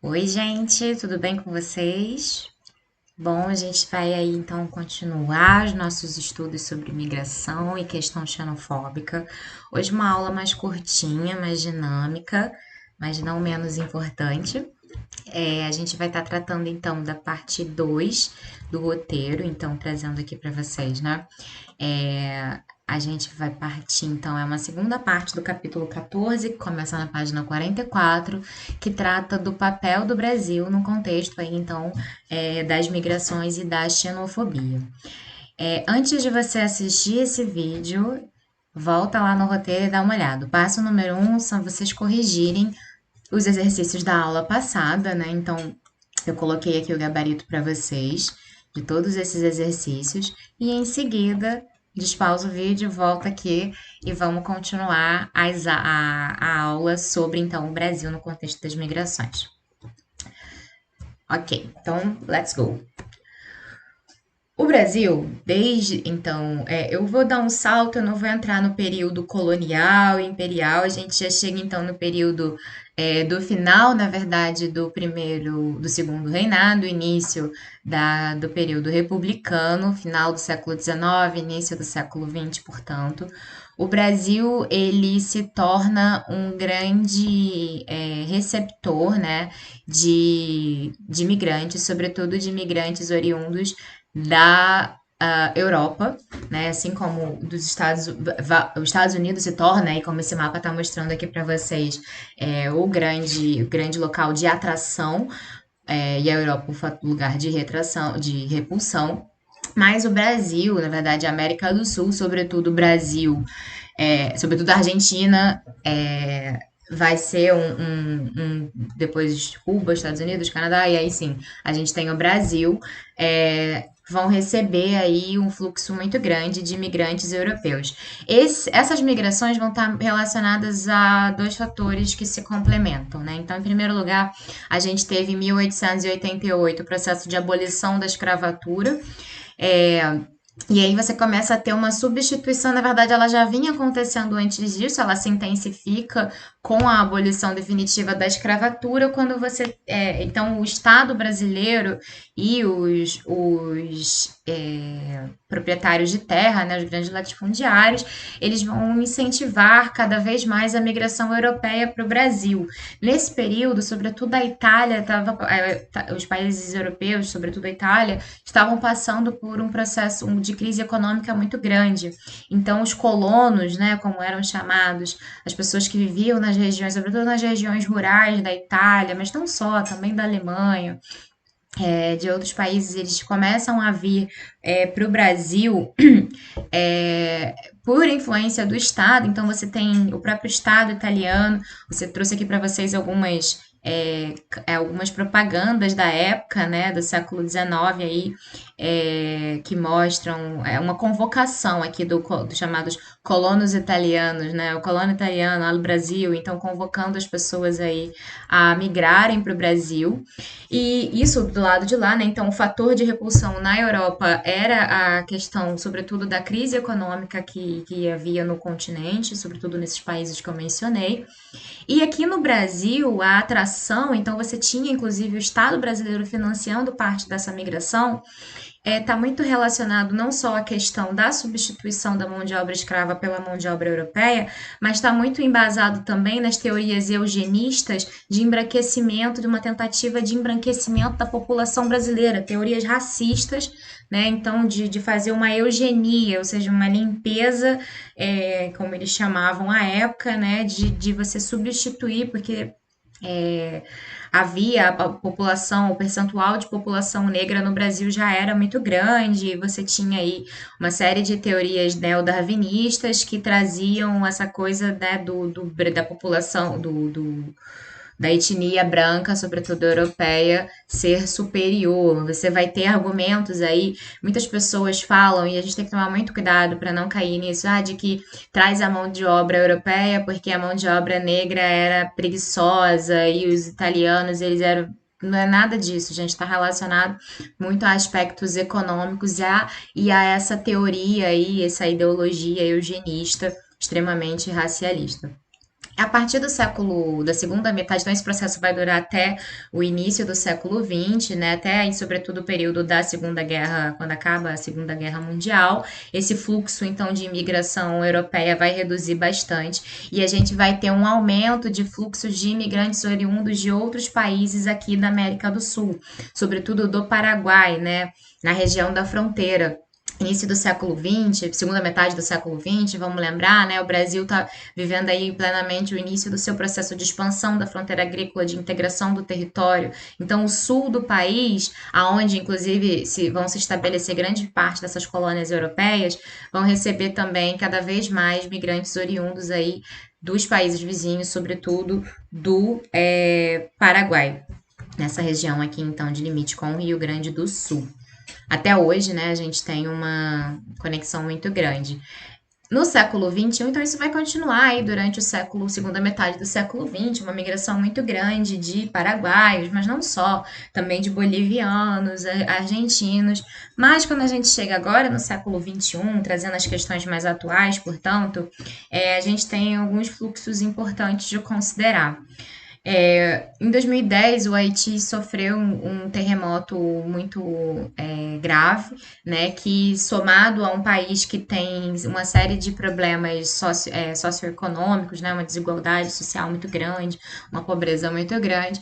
Oi, gente, tudo bem com vocês? Bom, a gente vai aí então continuar os nossos estudos sobre migração e questão xenofóbica. Hoje uma aula mais curtinha, mais dinâmica, mas não menos importante. A gente vai estar tratando então da parte 2 do roteiro, então trazendo aqui para vocês, né? A gente vai partir, então, é uma segunda parte do capítulo 14, que começa na página 44, que trata do papel do Brasil no contexto aí, então, das migrações e da xenofobia. Antes de você assistir esse vídeo, volta lá no roteiro e dá uma olhada. O passo número um são vocês corrigirem os exercícios da aula passada, né? Então, eu coloquei aqui o gabarito para vocês de todos esses exercícios e em seguida despausa o vídeo, volta aqui e vamos continuar a aula sobre então o Brasil no contexto das migrações. Ok, então let's go. O Brasil, desde então, eu vou dar um salto, eu não vou entrar no período colonial e imperial, a gente já chega então no período do final, na verdade, do segundo reinado, início do período republicano, final do século XIX, início do século XX, portanto. O Brasil, ele se torna um grande receptor, né, de imigrantes, sobretudo de imigrantes oriundos da Europa, né? Assim como os Estados Unidos se torna, e como esse mapa está mostrando aqui para vocês, o grande local de atração, e a Europa o lugar de retração, de repulsão. Mas o Brasil, na verdade, a América do Sul, sobretudo o Brasil, sobretudo a Argentina, vai ser depois Cuba, Estados Unidos, Canadá, e aí sim, a gente tem o Brasil, vão receber aí um fluxo muito grande de imigrantes europeus. Essas migrações vão estar relacionadas a dois fatores que se complementam, né? Então, em primeiro lugar, a gente teve em 1888 o processo de abolição da escravatura, é, e aí você começa a ter uma substituição, na verdade ela já vinha acontecendo antes disso, ela se intensifica com a abolição definitiva da escravatura, quando então o Estado brasileiro e os proprietários de terra, né, os grandes latifundiários, eles vão incentivar cada vez mais a migração europeia para o Brasil. Nesse período, sobretudo a Itália, os países europeus, sobretudo a Itália, estavam passando por um processo de crise econômica muito grande. Então, os colonos, né, como eram chamados, as pessoas que viviam nas regiões, sobretudo nas regiões rurais da Itália, mas não só, também da Alemanha, de outros países, eles começam a vir para o Brasil por influência do Estado. Então, você tem o próprio Estado italiano. Você trouxe aqui para vocês algumas propagandas da época, né, do século XIX aí, que mostram uma convocação aqui dos chamados colonos italianos, né, o colono italiano lá no Brasil, então convocando as pessoas aí a migrarem para o Brasil. E isso do lado de lá, né? Então, o fator de repulsão na Europa era a questão, sobretudo, da crise econômica que havia no continente, sobretudo nesses países que eu mencionei. E aqui no Brasil, a atração, então você tinha inclusive o Estado brasileiro financiando parte dessa migração, está muito relacionado não só à questão da substituição da mão de obra escrava pela mão de obra europeia, mas está muito embasado também nas teorias eugenistas de embranquecimento, de uma tentativa de embranquecimento da população brasileira, teorias racistas, né? Então, de fazer uma eugenia, ou seja, uma limpeza, como eles chamavam à época, né? De você substituir, porque é, havia a população, o percentual de população negra no Brasil já era muito grande, você tinha aí uma série de teorias neodarwinistas que traziam essa coisa, né, da população, da etnia branca, sobretudo europeia, ser superior. Você vai ter argumentos aí, muitas pessoas falam, e a gente tem que tomar muito cuidado para não cair nisso, de que traz a mão de obra europeia porque a mão de obra negra era preguiçosa e os italianos, eles eram. Não é nada disso, gente, está relacionado muito a aspectos econômicos e a essa teoria aí, essa ideologia eugenista extremamente racialista. A partir da segunda metade, então esse processo vai durar até o início do século XX, né? Até aí, sobretudo, o período da Segunda Guerra, quando acaba a Segunda Guerra Mundial. Esse fluxo, então, de imigração europeia vai reduzir bastante e a gente vai ter um aumento de fluxos de imigrantes oriundos de outros países aqui da América do Sul, sobretudo do Paraguai, né? Na região da fronteira. Início do século XX, segunda metade do século XX, vamos lembrar, né? O Brasil está vivendo aí plenamente o início do seu processo de expansão da fronteira agrícola, de integração do território. Então, o sul do país, aonde inclusive vão se estabelecer grande parte dessas colônias europeias, vão receber também cada vez mais migrantes oriundos aí dos países vizinhos, sobretudo do Paraguai, nessa região aqui então de limite com o Rio Grande do Sul. Até hoje, né, a gente tem uma conexão muito grande. No século XXI, então isso vai continuar aí durante o século, segunda metade do século XX, uma migração muito grande de paraguaios, mas não só, também de bolivianos, argentinos. Mas quando a gente chega agora no século XXI, trazendo as questões mais atuais, portanto, a gente tem alguns fluxos importantes de considerar. Em 2010, o Haiti sofreu um terremoto muito grave, né, que somado a um país que tem uma série de problemas socioeconômicos, né, uma desigualdade social muito grande, uma pobreza muito grande,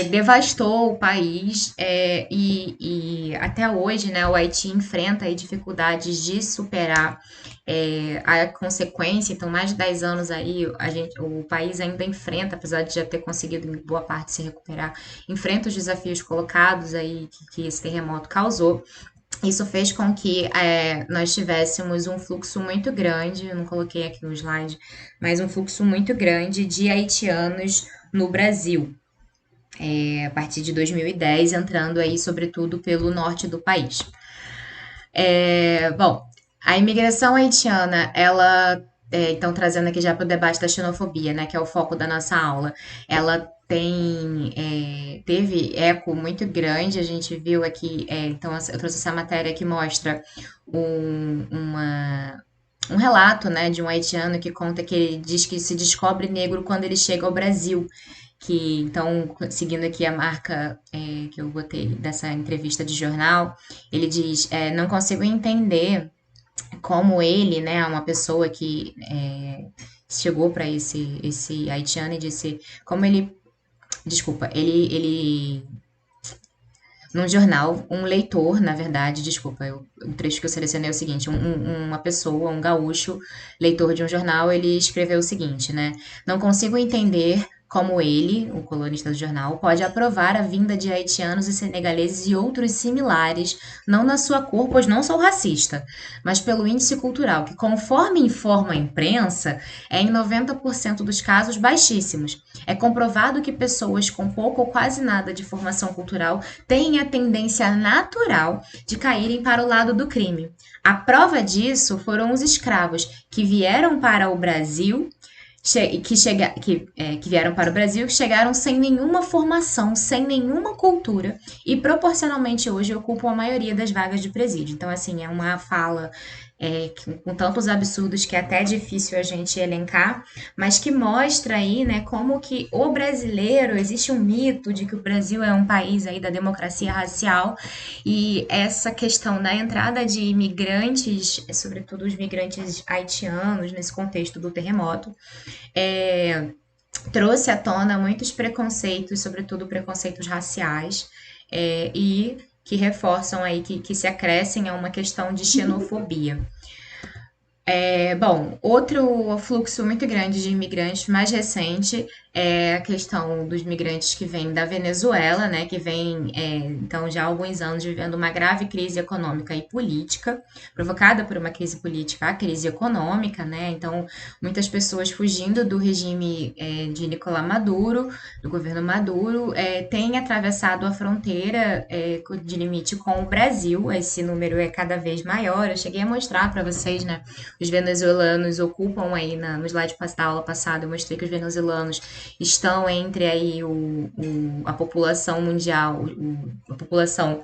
devastou o país e até hoje, né, o Haiti enfrenta aí dificuldades de superar a consequência. Então, mais de 10 anos aí, o país ainda enfrenta, apesar de já ter conseguido em boa parte se recuperar, enfrenta os desafios colocados aí que esse terremoto causou. Isso fez com que nós tivéssemos um fluxo muito grande, eu não coloquei aqui no slide, mas um fluxo muito grande de haitianos no Brasil, a partir de 2010, entrando aí sobretudo pelo norte do país. Bom, a imigração haitiana, ela, então trazendo aqui já para o debate da xenofobia, né, que é o foco da nossa aula, ela teve eco muito grande. A gente viu aqui, então eu trouxe essa matéria que mostra um relato, né, de um haitiano que conta que ele diz que se descobre negro quando ele chega ao Brasil. Que então, seguindo aqui a marca que eu botei dessa entrevista de jornal, ele diz: não consigo entender como ele, né, uma pessoa que chegou para esse haitiano e disse como ele, desculpa, ele num jornal, um leitor, na verdade, desculpa, o trecho que eu selecionei é o seguinte: uma pessoa, um gaúcho, leitor de um jornal, ele escreveu o seguinte, né? Não consigo entender como ele, o colunista do jornal, pode aprovar a vinda de haitianos e senegaleses e outros similares, não na sua cor, pois não sou racista, mas pelo índice cultural, que, conforme informa a imprensa, é em 90% dos casos baixíssimos. É comprovado que pessoas com pouco ou quase nada de formação cultural têm a tendência natural de caírem para o lado do crime. A prova disso foram os escravos que vieram para o Brasil que vieram para o Brasil, que chegaram sem nenhuma formação, sem nenhuma cultura e proporcionalmente hoje ocupam a maioria das vagas de presídio. Então, assim, é uma fala com tantos absurdos que é até difícil a gente elencar, mas que mostra aí, né, como que o brasileiro, existe um mito de que o Brasil é um país aí da democracia racial, e essa questão da entrada de imigrantes, sobretudo os migrantes haitianos, nesse contexto do terremoto, é, trouxe à tona muitos preconceitos, sobretudo preconceitos raciais, e que reforçam aí, que se acrescem a uma questão de xenofobia. Bom, outro fluxo muito grande de imigrantes mais recente é a questão dos migrantes que vêm da Venezuela, né, que vem então já há alguns anos vivendo uma grave crise econômica e política, provocada por uma crise política, a crise econômica, né, então muitas pessoas fugindo do regime de Nicolás Maduro, do governo Maduro, têm atravessado a fronteira de limite com o Brasil. Esse número é cada vez maior. Eu cheguei a mostrar para vocês, né, os venezuelanos ocupam aí no slide da aula passada, eu mostrei que os venezuelanos estão entre aí a população mundial, a população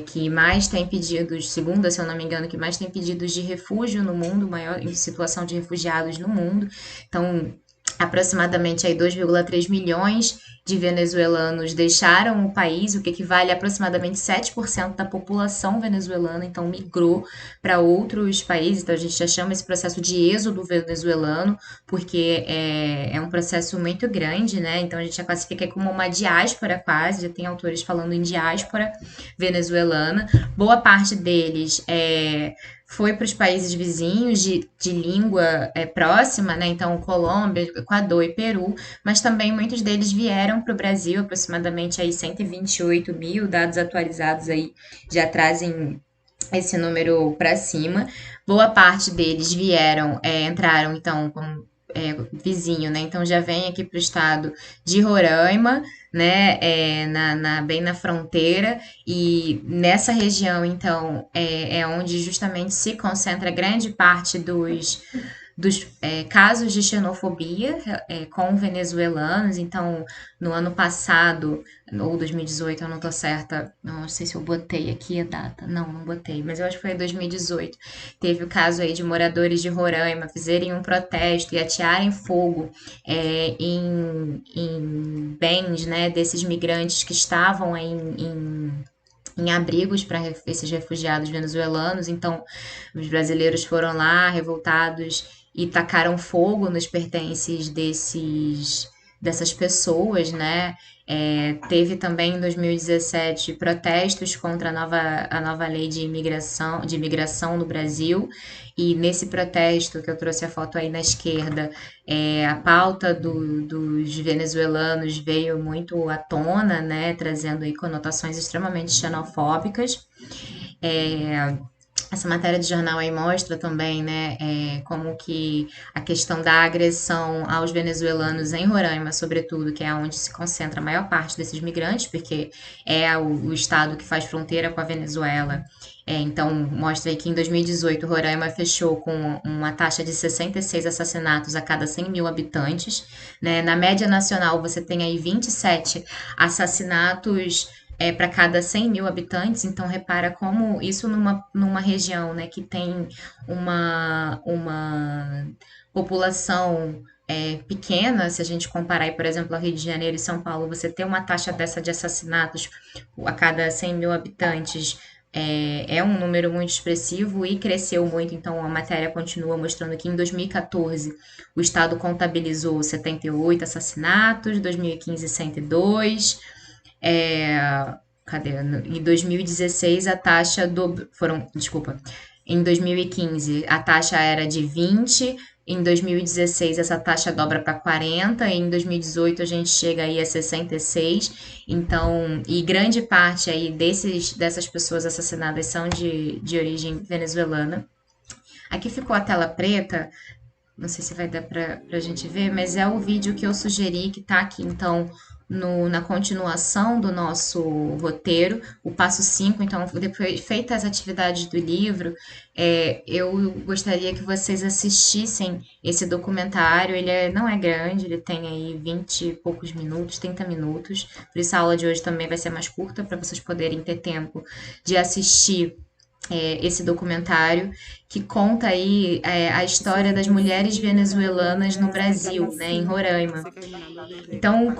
que mais tem pedidos, segunda, se eu não me engano, que mais tem pedidos de refúgio no mundo, maior em situação de refugiados no mundo. Então, aproximadamente aí 2,3 milhões de venezuelanos deixaram o país, o que equivale a aproximadamente 7% da população venezuelana, então migrou para outros países. Então a gente já chama esse processo de êxodo venezuelano, porque é um processo muito grande, né? Então a gente já classifica como uma diáspora quase, já tem autores falando em diáspora venezuelana. Boa parte deles foi para os países vizinhos de língua próxima, né? Então, Colômbia, Equador e Peru, mas também muitos deles vieram para o Brasil, aproximadamente aí 128 mil, dados atualizados aí já trazem esse número para cima. Boa parte deles entraram então como vizinho, né? Então já vem aqui para o estado de Roraima, né? Bem na fronteira, e nessa região, então, é onde justamente se concentra grande parte dos casos de xenofobia com venezuelanos. Então, no ano passado, ou 2018, eu não tô certa, não sei se eu botei aqui a data, não botei, mas eu acho que foi em 2018, teve o caso aí de moradores de Roraima fizerem um protesto e atearem fogo em bens, né, desses migrantes que estavam aí em abrigos para esses refugiados venezuelanos. Então, os brasileiros foram lá revoltados e tacaram fogo nos pertences dessas pessoas, né? Teve também em 2017 protestos contra a nova lei de imigração no Brasil, e nesse protesto que eu trouxe a foto aí na esquerda, a pauta dos venezuelanos veio muito à tona, né, trazendo aí conotações extremamente xenofóbicas. É, Essa matéria de jornal aí mostra também, né, como que a questão da agressão aos venezuelanos em Roraima, sobretudo, que é onde se concentra a maior parte desses migrantes, porque é o estado que faz fronteira com a Venezuela. Então, mostra aí que em 2018 Roraima fechou com uma taxa de 66 assassinatos a cada 100 mil habitantes, né? Na média nacional, você tem aí 27 assassinatos para cada 100 mil habitantes. Então, repara como isso numa região, né, que tem uma população pequena. Se a gente comparar, aí, por exemplo, ao Rio de Janeiro e São Paulo, você ter uma taxa dessa de assassinatos a cada 100 mil habitantes é um número muito expressivo e cresceu muito. Então, a matéria continua mostrando que em 2014 o Estado contabilizou 78 assassinatos, 2015 102, é, cadê? Em 2016 a taxa desculpa, em 2015 a taxa era de 20, em 2016 essa taxa dobra para 40, e em 2018 a gente chega aí a 66. Então, e grande parte aí dessas pessoas assassinadas são de origem venezuelana. Aqui ficou a tela preta, não sei se vai dar pra gente ver, mas é o vídeo que eu sugeri, que tá aqui então na continuação do nosso roteiro, o passo 5. Então, depois feitas as atividades do livro, eu gostaria que vocês assistissem esse documentário. Ele não é grande, ele tem aí 20 e poucos minutos, 30 minutos, por isso a aula de hoje também vai ser mais curta, para vocês poderem ter tempo de assistir esse documentário, que conta aí a história das mulheres venezuelanas no Brasil, né, em Roraima. Então,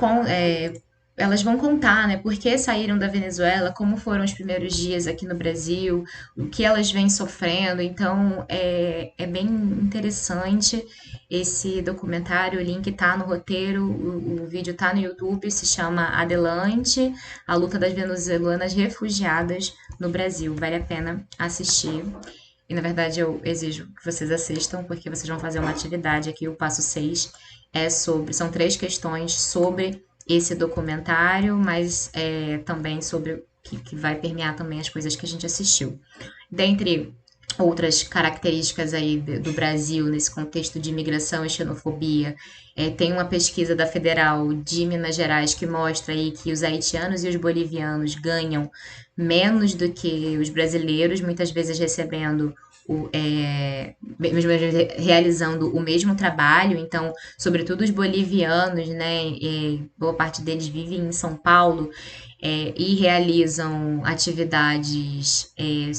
elas vão contar, né, por que saíram da Venezuela, como foram os primeiros dias aqui no Brasil, o que elas vêm sofrendo. Então, é bem interessante esse documentário. O link tá no roteiro, o vídeo tá no YouTube, se chama Adelante, a luta das venezuelanas refugiadas no Brasil. Vale a pena assistir. E na verdade eu exijo que vocês assistam, porque vocês vão fazer uma atividade aqui. O passo 6 são 3 questões sobre esse documentário, mas também sobre o que vai permear também as coisas que a gente assistiu. Dentre outras características aí do Brasil nesse contexto de imigração e xenofobia, tem uma pesquisa da Federal de Minas Gerais que mostra aí que os haitianos e os bolivianos ganham menos do que os brasileiros, muitas vezes recebendo mesmo realizando o mesmo trabalho. Então, sobretudo os bolivianos, né, boa parte deles vivem em São Paulo, e realizam atividades,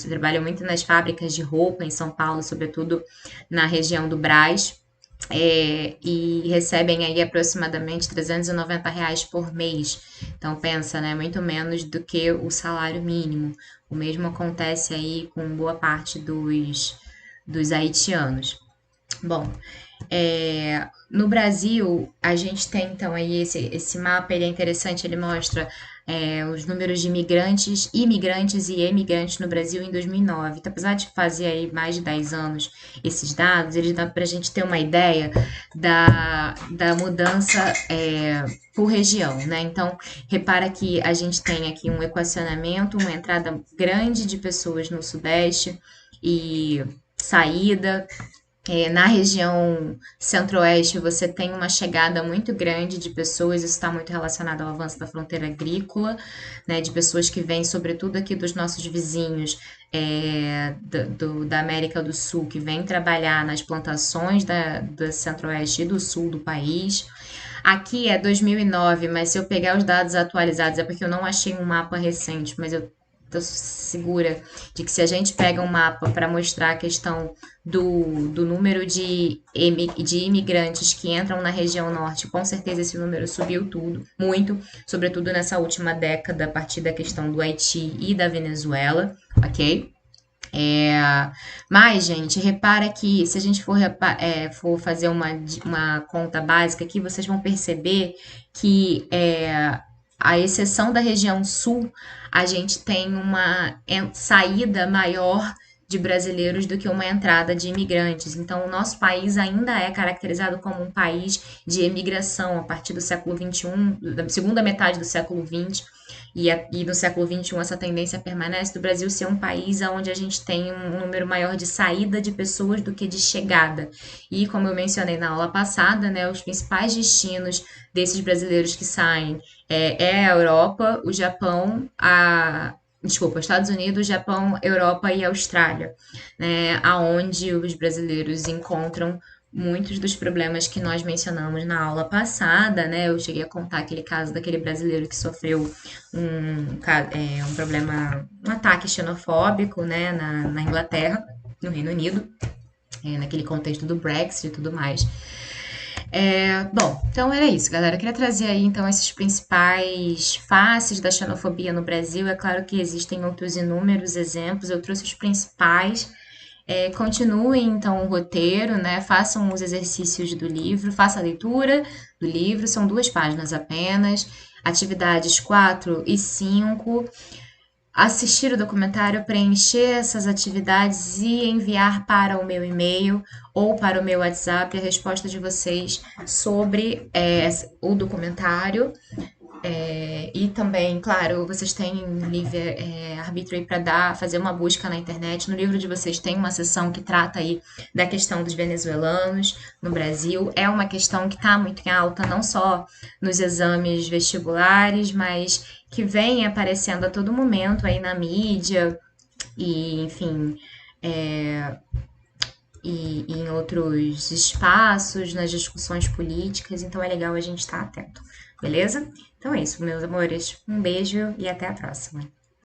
trabalham muito nas fábricas de roupa em São Paulo, sobretudo na região do Brás. e recebem aí aproximadamente R$ 390 por mês. Então pensa, né, muito menos do que o salário mínimo. O mesmo acontece aí com boa parte dos haitianos. Bom, no Brasil, a gente tem então aí esse mapa, ele é interessante, ele mostra os números de imigrantes e emigrantes no Brasil em 2009. Então, apesar de fazer aí mais de 10 anos esses dados, eles dão para a gente ter uma ideia da mudança por região, né? Então, repara que a gente tem aqui um equacionamento, uma entrada grande de pessoas no Sudeste e saída, na região centro-oeste, você tem uma chegada muito grande de pessoas, isso está muito relacionado ao avanço da fronteira agrícola, né, de pessoas que vêm, sobretudo aqui dos nossos vizinhos da América do Sul, que vêm trabalhar nas plantações do centro-oeste e do sul do país. Aqui é 2009, mas se eu pegar os dados atualizados, é porque eu não achei um mapa recente, mas eu estou segura de que se a gente pega um mapa para mostrar a questão do número de imigrantes que entram na região norte, com certeza esse número subiu muito, sobretudo nessa última década, a partir da questão do Haiti e da Venezuela, ok? É, mas, gente, repara que se a gente for fazer uma conta básica aqui, vocês vão perceber que a exceção da região sul, a gente tem uma saída maior de brasileiros do que uma entrada de imigrantes. Então, o nosso país ainda é caracterizado como um país de imigração a partir do século XXI, da segunda metade do século XX, e no século XXI essa tendência permanece do Brasil ser um país onde a gente tem um número maior de saída de pessoas do que de chegada. E como eu mencionei na aula passada, né, os principais destinos desses brasileiros que saem a Europa, o Japão, desculpa, Estados Unidos, Japão, Europa e Austrália, né, aonde os brasileiros encontram muitos dos problemas que nós mencionamos na aula passada, né? Eu cheguei a contar aquele caso daquele brasileiro que sofreu um problema, um ataque xenofóbico, né, na Inglaterra, no Reino Unido, naquele contexto do Brexit e tudo mais. Bom, então era isso, galera. Eu queria trazer aí então esses principais faces da xenofobia no Brasil. É claro que existem outros inúmeros exemplos, eu trouxe os principais. Continuem então o roteiro, né? Façam os exercícios do livro, faça a leitura do livro, são 2 páginas apenas. Atividades 4 e 5. Assistir o documentário, preencher essas atividades e enviar para o meu e-mail ou para o meu WhatsApp a resposta de vocês sobre o documentário. E também, claro, vocês têm livre arbítrio aí para fazer uma busca na internet. No livro de vocês tem uma seção que trata aí da questão dos venezuelanos no Brasil. É uma questão que está muito em alta, não só nos exames vestibulares, mas que vem aparecendo a todo momento aí na mídia e, enfim, e em outros espaços, nas discussões políticas. Então é legal a gente estar atento, beleza? Então é isso, meus amores. Um beijo e até a próxima.